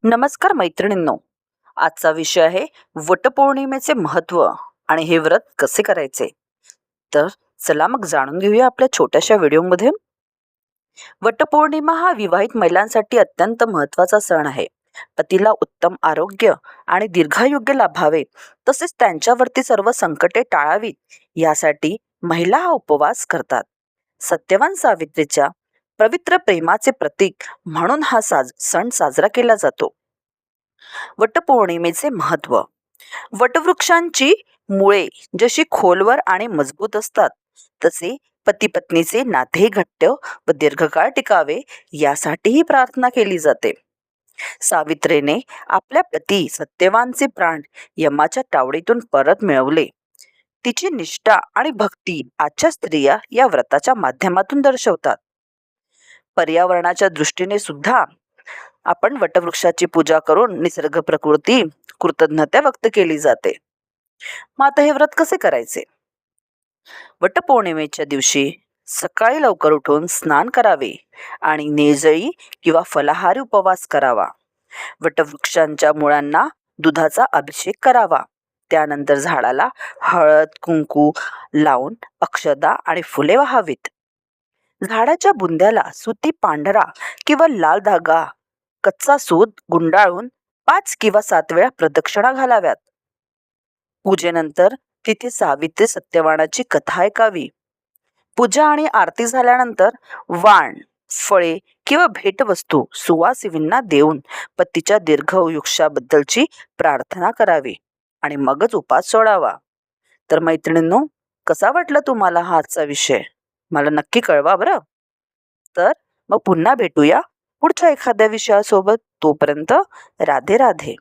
नमस्कार मैत्रिणींनो. आजचा विषय आहे वटपौर्णिमेचे महत्त्व आणि हे व्रत कसे करायचे. तर चला मग जाणून घेऊया आपल्या छोट्याशा व्हिडिओमध्ये. वटपौर्णिमा हा विवाहित महिलांसाठी अत्यंत महत्त्वाचा सण आहे. पतीला उत्तम आरोग्य आणि दीर्घायुष्य लाभावे, तसेच त्यांच्यावरती सर्व संकटे टाळावीत यासाठी महिला हा उपवास करतात. सत्यवान सावित्रीच्या पवित्र प्रेमाचे प्रतीक म्हणून हा सण साजरा केला जातो. वटपौर्णिमेचे महत्त्व. वटवृक्षांची मुळे जशी खोलवर आणि मजबूत असतात, तसे पती पत्नीचे नाते घट्ट व दीर्घकाळ टिकावे यासाठी ही प्रार्थना केली जाते. सावित्रीने आपल्या पती सत्यवानचे प्राण यमाच्या तावडीतून परत मिळवले. तिची निष्ठा आणि भक्ती आजच्या स्त्रिया या व्रताच्या माध्यमातून दर्शवतात. पर्यावरणाच्या दृष्टीने सुद्धा आपण वटवृक्षाची पूजा करून निसर्ग प्रकृती कृतज्ञता व्यक्त केली जाते. मग आता हे व्रत कसे करायचे? वटपौर्णिमेच्या दिवशी सकाळी लवकर उठून स्नान करावे आणि निर्जळी किंवा फलाहारी उपवास करावा. वटवृक्षांच्या मुळांना दुधाचा अभिषेक करावा. त्यानंतर झाडाला हळद कुंकू लावून अक्षदा आणि फुले वाहावीत. झाडाच्या बुंद्याला सुती पांढरा किंवा लाल धागा कच्चा सूत गुंडाळून 5 किंवा 7 वेळा प्रदक्षिणा घालाव्यात. पूजेनंतर तिथे सावित्री सत्यवानाची कथा ऐकावी. पूजा आणि आरती झाल्यानंतर वाण, फळे किंवा भेटवस्तू सुवासिनींना देऊन पतीच्या दीर्घायुष्याबद्दलची प्रार्थना करावी आणि मगच उपास सोडावा. तर मैत्रिणींनो, कसा वाटला तुम्हाला हा आजचा विषय? मला नक्की कळवा बरं. तर मग पुन्हा भेटूया पुढच्या एखाद्या विषयासोबत. तोपर्यंत राधे राधे.